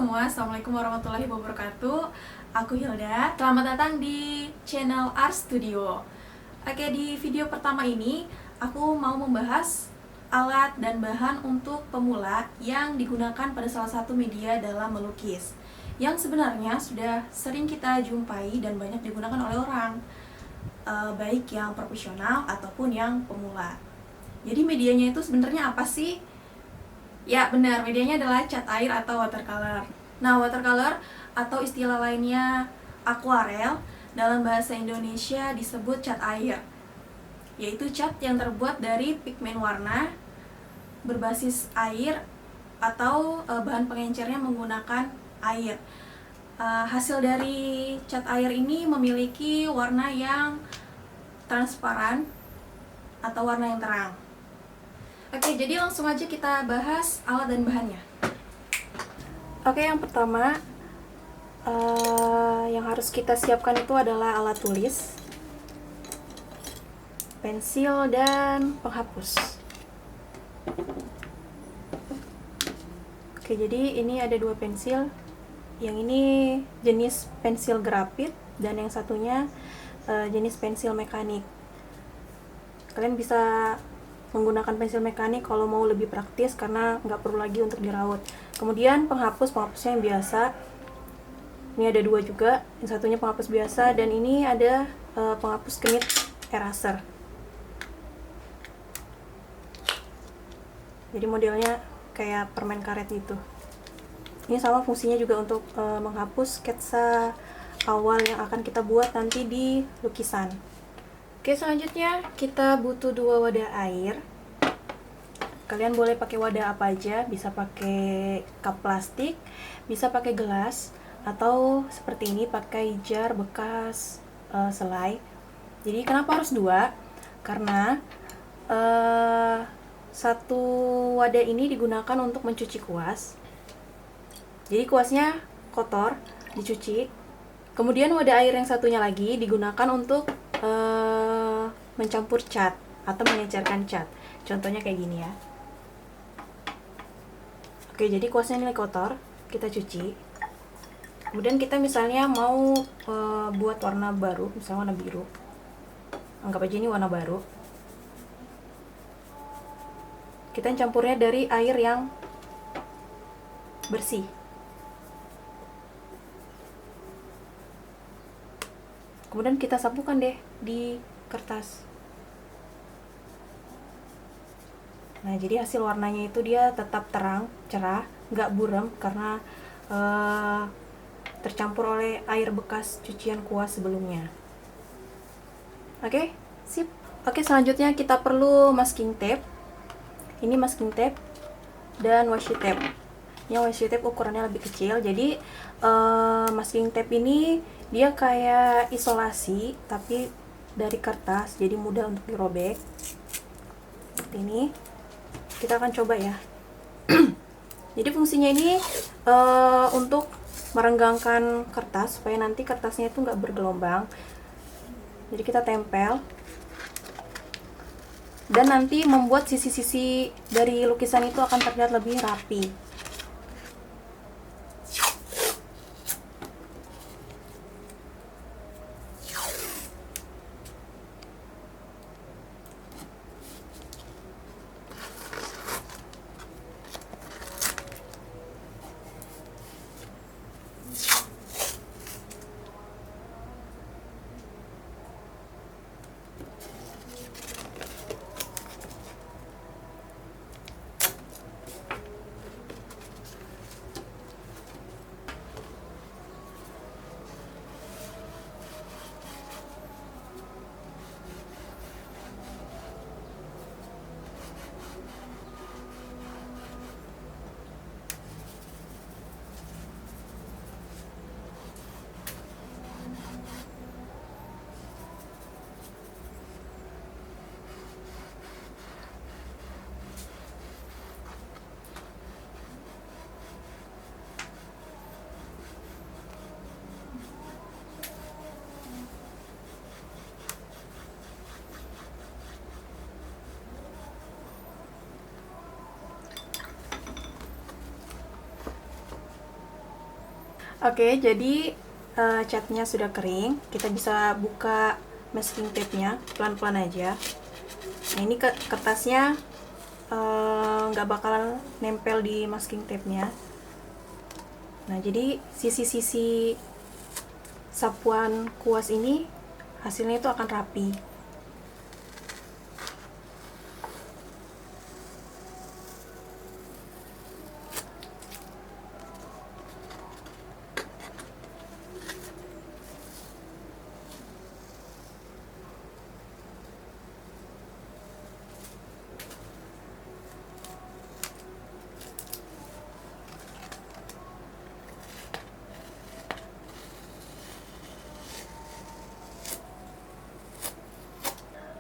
semua, Assalamualaikum warahmatullahi wabarakatuh. Aku Hilda, selamat datang di channel Art Studio. Oke, di video pertama ini aku mau membahas alat dan bahan untuk pemula yang digunakan pada salah satu media dalam melukis, yang sebenarnya sudah sering kita jumpai dan banyak digunakan oleh orang, baik yang profesional ataupun yang pemula. Jadi medianya itu sebenarnya apa sih? Ya benar, medianya adalah cat air atau watercolor. Nah, watercolor atau istilah lainnya akuarel dalam bahasa Indonesia disebut cat air, yaitu cat yang terbuat dari pigmen warna berbasis air atau bahan pengencernya menggunakan air. Hasil dari cat air ini memiliki warna yang transparan atau warna yang terang. Oke, jadi langsung aja kita bahas alat dan bahannya. Oke, yang pertama yang harus kita siapkan itu adalah alat tulis, pensil, dan penghapus. Oke, jadi ini ada dua pensil. Yang ini jenis pensil grafit dan yang satunya jenis pensil mekanik. Kalian bisa menggunakan pensil mekanik kalau mau lebih praktis karena nggak perlu lagi untuk diraut. Kemudian penghapusnya yang biasa. Ini ada dua juga, yang satunya penghapus biasa dan ini ada penghapus kenit eraser. Jadi modelnya kayak permen karet gitu. Ini sama fungsinya juga untuk menghapus sketsa awal yang akan kita buat nanti di lukisan. Oke, selanjutnya kita butuh dua wadah air. Kalian boleh pakai wadah apa aja, bisa pakai cup plastik, bisa pakai gelas, atau seperti ini pakai jar bekas selai. Jadi kenapa harus dua? Karena satu wadah ini digunakan untuk mencuci kuas. Jadi kuasnya kotor, dicuci. Kemudian wadah air yang satunya lagi digunakan untuk mencampur cat atau mengecerkan cat. Contohnya kayak gini ya. Oke, jadi kuasnya ini kotor, kita cuci. Kemudian kita misalnya mau buat warna baru, misalnya warna biru. Anggap aja ini warna baru. Kita campurnya dari air yang bersih. Kemudian kita sapukan deh di kertas. Nah, jadi hasil warnanya itu dia tetap terang, cerah, nggak buram karena tercampur oleh air bekas cucian kuas sebelumnya. Oke, sip. Oke, selanjutnya kita perlu masking tape. Ini masking tape dan washi tape. Yang washi tape ukurannya lebih kecil, jadi masking tape ini dia kayak isolasi tapi dari kertas, jadi mudah untuk dirobek. Seperti ini. Kita akan coba ya. Jadi fungsinya ini untuk merenggangkan kertas supaya nanti kertasnya itu nggak bergelombang. Jadi kita tempel dan nanti membuat sisi-sisi dari lukisan itu akan terlihat lebih rapi. Oke, jadi catnya sudah kering. Kita bisa buka masking tape-nya pelan-pelan aja. Nah, ini kertasnya nggak bakalan nempel di masking tape-nya. Nah, jadi sisi-sisi sapuan kuas ini hasilnya itu akan rapi.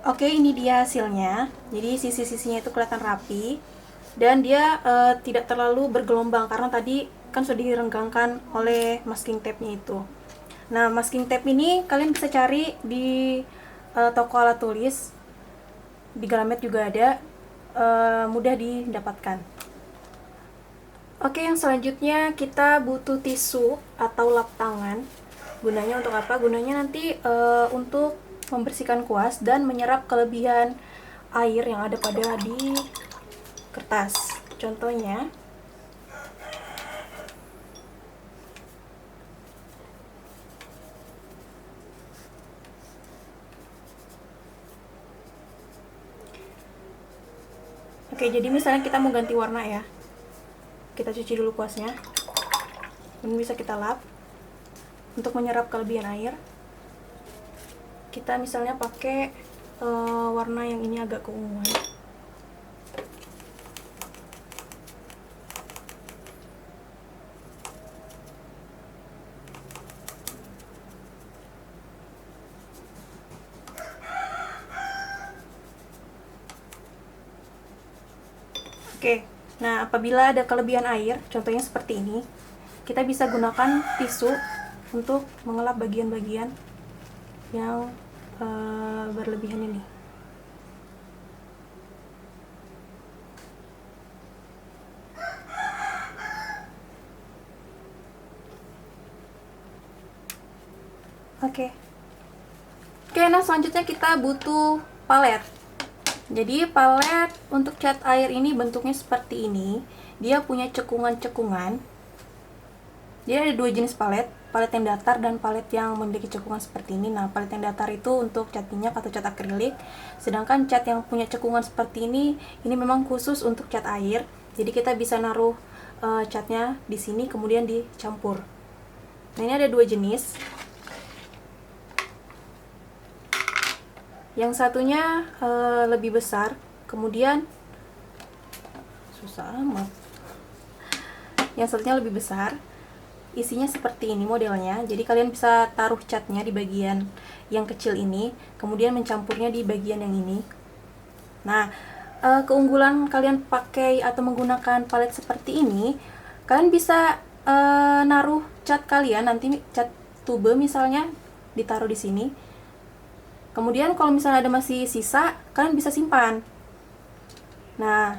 Oke, ini dia hasilnya. Jadi sisi-sisinya itu kelihatan rapi dan dia tidak terlalu bergelombang karena tadi kan sudah direnggangkan oleh masking tape-nya itu. Nah, masking tape ini kalian bisa cari di toko alat tulis. Di Galamed juga ada, mudah didapatkan. Oke, yang selanjutnya kita butuh tisu atau lap tangan. Gunanya untuk apa? Gunanya nanti untuk membersihkan kuas dan menyerap kelebihan air yang ada pada di kertas. Contohnya, oke, jadi misalnya kita mau ganti warna ya. Kita cuci dulu kuasnya. Ini bisa kita lap untuk menyerap kelebihan air. Kita misalnya pakai warna yang ini agak keunguan. Oke, nah apabila ada kelebihan air, contohnya seperti ini, kita bisa gunakan tisu untuk mengelap bagian-bagian yang berlebihan ini. Oke, nah selanjutnya kita butuh palet. Jadi palet untuk cat air ini bentuknya seperti ini. Dia punya cekungan-cekungan. Jadi ada dua jenis palet, palet yang datar dan palet yang memiliki cekungan seperti ini. Nah, palet yang datar itu untuk cat minyak atau cat akrilik, sedangkan cat yang punya cekungan seperti ini memang khusus untuk cat air. Jadi kita bisa naruh catnya di sini kemudian dicampur. Nah, ini ada dua jenis. Yang satunya lebih besar, kemudian susah amat. Yang satunya lebih besar. Isinya seperti ini modelnya, jadi kalian bisa taruh catnya di bagian yang kecil ini, kemudian mencampurnya di bagian yang ini. Nah, keunggulan kalian pakai atau menggunakan palet seperti ini, kalian bisa naruh cat kalian, nanti cat tube misalnya ditaruh di sini. Kemudian kalau misalnya ada masih sisa, kalian bisa simpan. Nah,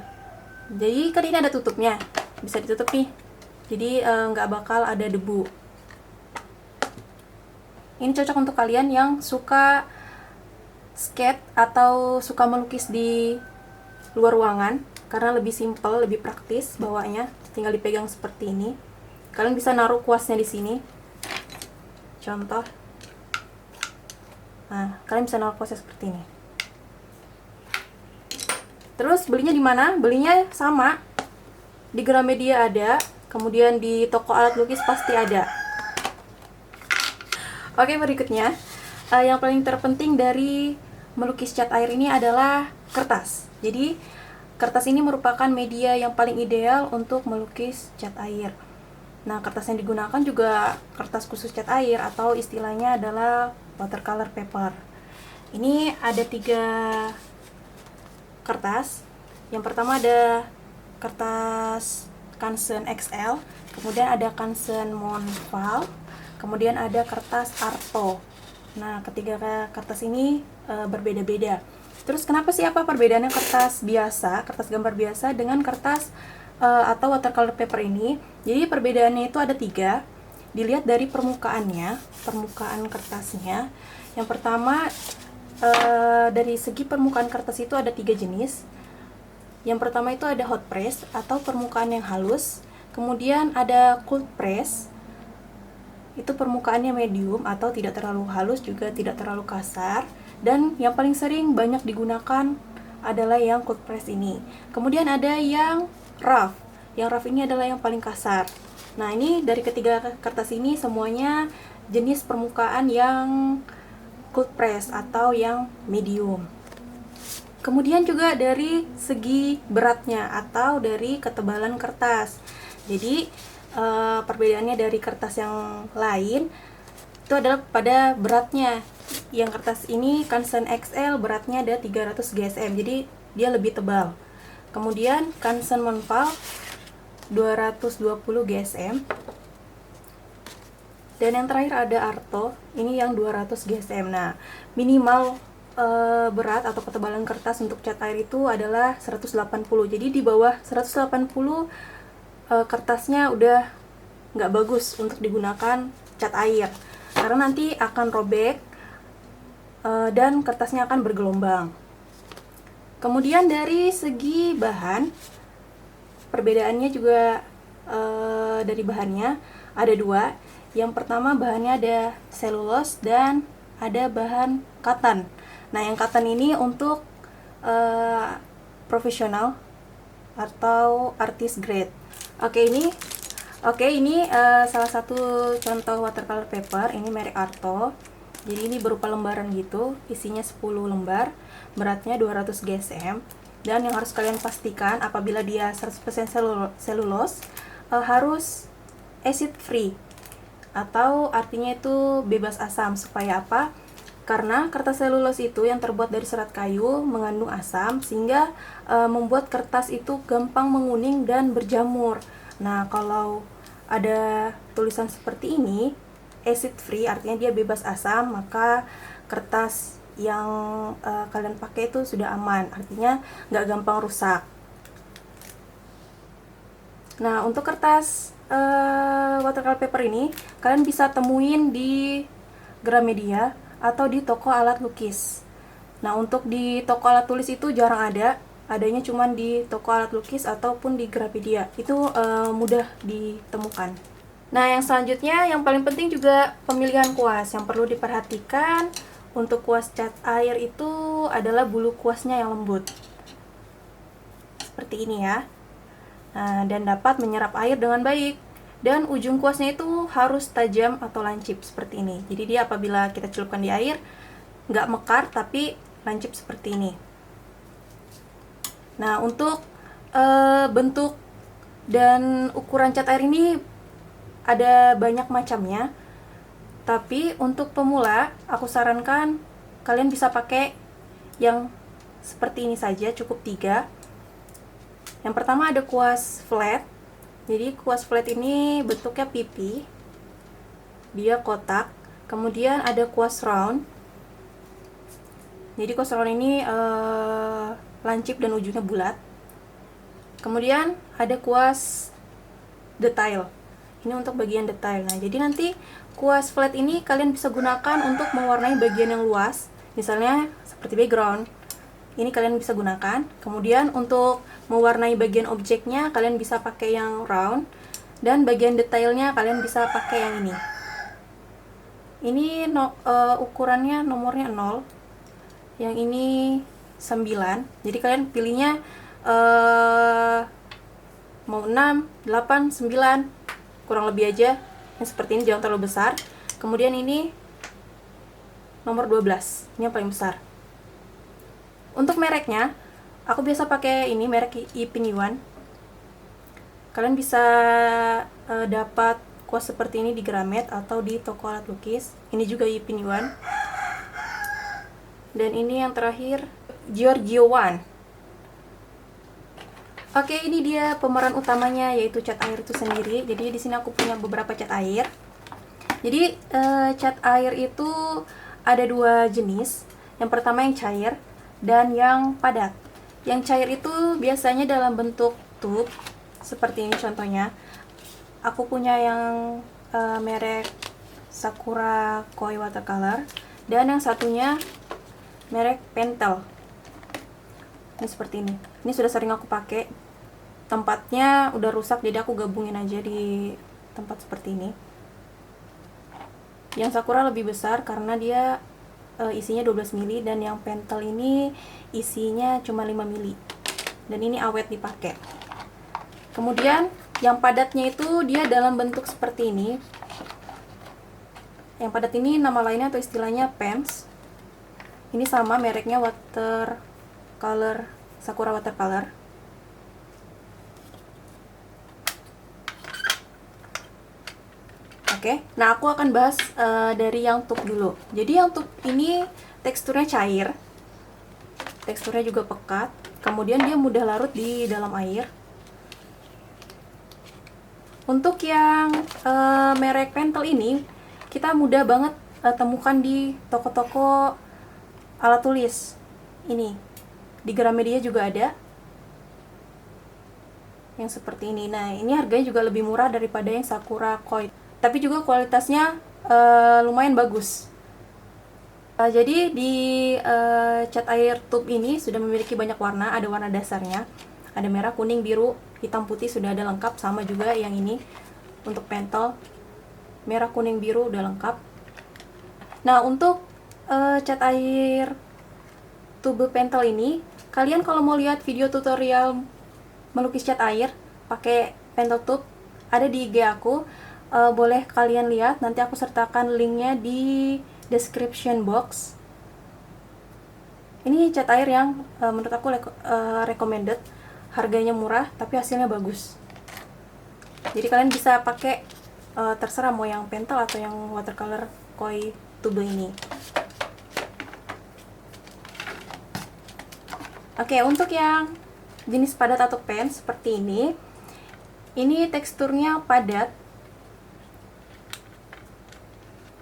jadi kan ini ada tutupnya, bisa ditutup nih. Jadi nggak bakal ada debu. Ini cocok untuk kalian yang suka skate atau suka melukis di luar ruangan, karena lebih simple, lebih praktis bawanya. Tinggal dipegang seperti ini. Kalian bisa naruh kuasnya di sini. Contoh. Nah, kalian bisa naruh kuasnya seperti ini. Terus belinya di mana? Belinya sama. Di Gramedia ada. Kemudian di toko alat lukis pasti ada. Oke, berikutnya yang paling terpenting dari melukis cat air ini adalah kertas. Jadi kertas ini merupakan media yang paling ideal untuk melukis cat air. Nah, kertas yang digunakan juga kertas khusus cat air atau istilahnya adalah watercolor paper. Ini ada 3 kertas. Yang pertama ada kertas Canson XL, kemudian ada Canson Monval, kemudian ada kertas Arto. Nah, ketiga kertas ini berbeda-beda. Terus kenapa sih, apa perbedaannya kertas biasa, kertas gambar biasa dengan kertas atau watercolor paper ini? Jadi perbedaannya itu ada 3. dilihat dari permukaannya, permukaan kertasnya. Yang pertama, dari segi permukaan kertas itu ada 3 jenis. Yang pertama itu ada hot press atau permukaan yang halus. Kemudian ada cold press, itu permukaannya medium atau tidak terlalu halus juga tidak terlalu kasar. Dan yang paling sering banyak digunakan adalah yang cold press ini. Kemudian ada yang rough. Yang rough ini adalah yang paling kasar. Nah, ini dari ketiga kertas ini semuanya jenis permukaan yang cold press atau yang medium. Kemudian juga dari segi beratnya atau dari ketebalan kertas. Jadi perbedaannya dari kertas yang lain itu adalah pada beratnya. Yang kertas ini Canson XL beratnya ada 300 GSM, jadi dia lebih tebal. Kemudian Canson Monval 220 GSM. Dan yang terakhir ada Arto, ini yang 200 GSM. Nah, minimal berat atau ketebalan kertas untuk cat air itu adalah 180. Jadi di bawah 180 kertasnya udah nggak bagus untuk digunakan cat air, karena nanti akan robek dan kertasnya akan bergelombang. Kemudian dari segi bahan, perbedaannya juga dari bahannya ada 2. Yang pertama bahannya ada selulose dan ada bahan cotton. Nah, yang cotton ini untuk profesional atau artist grade. Oke, ini salah satu contoh watercolor paper. Ini merek Arto. Jadi ini berupa lembaran gitu, isinya 10 lembar, beratnya 200 GSM. Dan yang harus kalian pastikan apabila dia 100% selulose, harus acid free, atau artinya itu bebas asam. Supaya apa? Karena kertas selulose itu yang terbuat dari serat kayu mengandung asam, sehingga membuat kertas itu gampang menguning dan berjamur. Nah, kalau ada tulisan seperti ini, acid free, artinya dia bebas asam, maka kertas yang kalian pakai itu sudah aman, artinya nggak gampang rusak. Nah, untuk kertas watercolor paper ini kalian bisa temuin di Gramedia atau di toko alat lukis. Nah, untuk di toko alat tulis itu jarang adanya cuman di toko alat lukis ataupun di Gramedia. Itu mudah ditemukan. Nah, yang selanjutnya yang paling penting juga pemilihan kuas. Yang perlu diperhatikan untuk kuas cat air itu adalah bulu kuasnya yang lembut, seperti ini ya. Nah, dan dapat menyerap air dengan baik. Dan ujung kuasnya itu harus tajam atau lancip seperti ini. Jadi dia apabila kita celupkan di air nggak mekar tapi lancip seperti ini. Nah, untuk bentuk dan ukuran cat air ini ada banyak macamnya. Tapi untuk pemula aku sarankan kalian bisa pakai yang seperti ini saja, cukup 3. Yang pertama ada kuas flat. Jadi kuas flat ini bentuknya pipi, dia kotak. Kemudian ada kuas round. Jadi kuas round ini lancip dan ujungnya bulat. Kemudian ada kuas detail. Ini untuk bagian detail. Nah, jadi nanti kuas flat ini kalian bisa gunakan untuk mewarnai bagian yang luas, misalnya seperti background. Ini kalian bisa gunakan. Kemudian untuk mewarnai bagian objeknya kalian bisa pakai yang round, dan bagian detailnya kalian bisa pakai yang ini. Ini ukurannya nomornya 0. Yang ini 9. Jadi kalian pilihnya mau 6, 8, 9, kurang lebih aja. Yang seperti ini, jangan terlalu besar. Kemudian ini nomor 12, ini yang paling besar. Untuk mereknya, aku biasa pakai ini, merek Ipin Yuan. Kalian bisa dapat kuas seperti ini di Gramet atau di toko alat lukis. Ini juga Ipin Yuan. Dan ini yang terakhir Giorgio One. Oke, ini dia pemeran utamanya, yaitu cat air itu sendiri. Jadi di sini aku punya beberapa cat air. Jadi cat air itu ada 2 jenis. Yang pertama yang cair dan yang padat. Yang cair itu biasanya dalam bentuk tube seperti ini contohnya. Aku punya yang merek Sakura Koi Watercolor, dan yang satunya merek Pentel. Ini seperti ini. Ini sudah sering aku pakai. Tempatnya udah rusak, jadi aku gabungin aja di tempat seperti ini. Yang Sakura lebih besar karena dia isinya 12 mili, dan yang Pentel ini isinya cuma 5 mili. Dan ini awet dipakai. Kemudian yang padatnya itu dia dalam bentuk seperti ini. Yang padat ini nama lainnya atau istilahnya pens. Ini sama mereknya Watercolor, Sakura Watercolor. Oke, nah aku akan bahas dari yang tube dulu. Jadi yang tube ini teksturnya cair, teksturnya juga pekat, kemudian dia mudah larut di dalam air. Untuk yang merek Pentel ini, kita mudah banget temukan di toko-toko alat tulis. Ini di Gramedia juga ada yang seperti ini. Nah, ini harganya juga lebih murah daripada yang Sakura Koi, tapi juga kualitasnya lumayan bagus. Jadi di cat air tube ini sudah memiliki banyak warna. Ada warna dasarnya, ada merah, kuning, biru, hitam, putih, sudah ada lengkap. Sama juga yang ini untuk Pentel, merah, kuning, biru udah lengkap. Nah, untuk cat air tube Pentel ini, kalian kalau mau lihat video tutorial melukis cat air pakai Pentel tube, ada di IG aku. Boleh kalian lihat, nanti aku sertakan linknya di description box. Ini cat air yang menurut aku recommended, harganya murah tapi hasilnya bagus. Jadi kalian bisa pakai terserah mau yang Pentel atau yang Watercolor Koi tube ini. Oke, untuk yang jenis padat atau pen seperti ini teksturnya padat,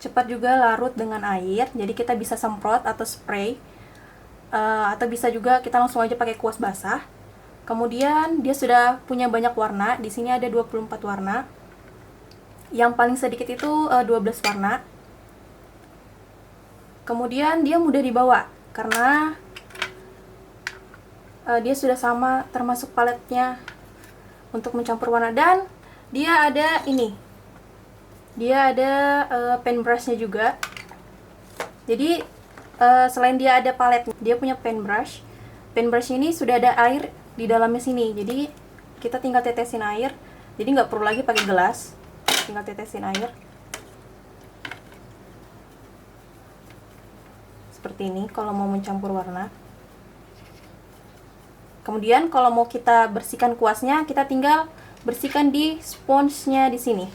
cepat juga larut dengan air, jadi kita bisa semprot atau spray, atau bisa juga kita langsung aja pakai kuas basah. Kemudian dia sudah punya banyak warna, di sini ada 24 warna. Yang paling sedikit itu 12 warna. Kemudian dia mudah dibawa karena dia sudah sama termasuk paletnya untuk mencampur warna, dan dia ada ini. Dia ada pen brushnya juga. Jadi selain dia ada palet, dia punya pen brush. Pen brush ini sudah ada air di dalamnya sini. Jadi kita tinggal tetesin air. Jadi nggak perlu lagi pakai gelas, tinggal tetesin air. Seperti ini kalau mau mencampur warna. Kemudian kalau mau kita bersihkan kuasnya, kita tinggal bersihkan di sponsnya di sini.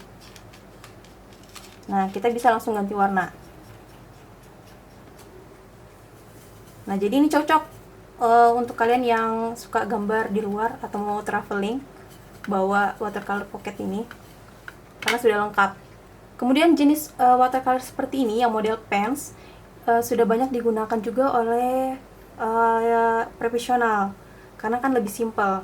Nah, kita bisa langsung ganti warna. Nah, jadi ini cocok untuk kalian yang suka gambar di luar atau mau traveling, bawa watercolor pocket ini karena sudah lengkap. Kemudian jenis watercolor seperti ini yang model pens sudah banyak digunakan juga oleh profesional karena kan lebih simple.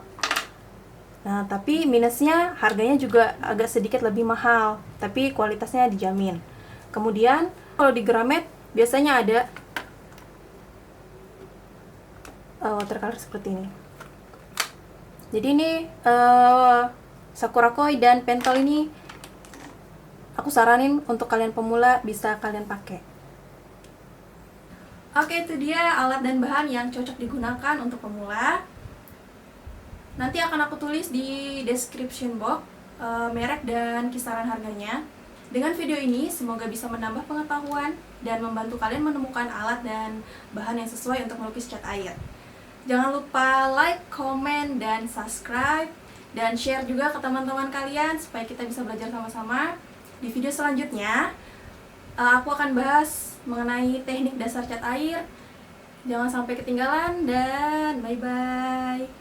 Nah, tapi minusnya harganya juga agak sedikit lebih mahal, tapi kualitasnya dijamin. Kemudian kalau di Gramet biasanya ada watercolor seperti ini. Jadi ini Sakura Koi dan Pentel ini aku saranin untuk kalian pemula, bisa kalian pakai. Oke, itu dia alat dan bahan yang cocok digunakan untuk pemula. Nanti akan aku tulis di description box merek dan kisaran harganya. Dengan video ini semoga bisa menambah pengetahuan dan membantu kalian menemukan alat dan bahan yang sesuai untuk melukis cat air. Jangan lupa like, komen, dan subscribe, dan share juga ke teman-teman kalian supaya kita bisa belajar sama-sama. Di video selanjutnya aku akan bahas mengenai teknik dasar cat air. Jangan sampai ketinggalan, dan bye-bye.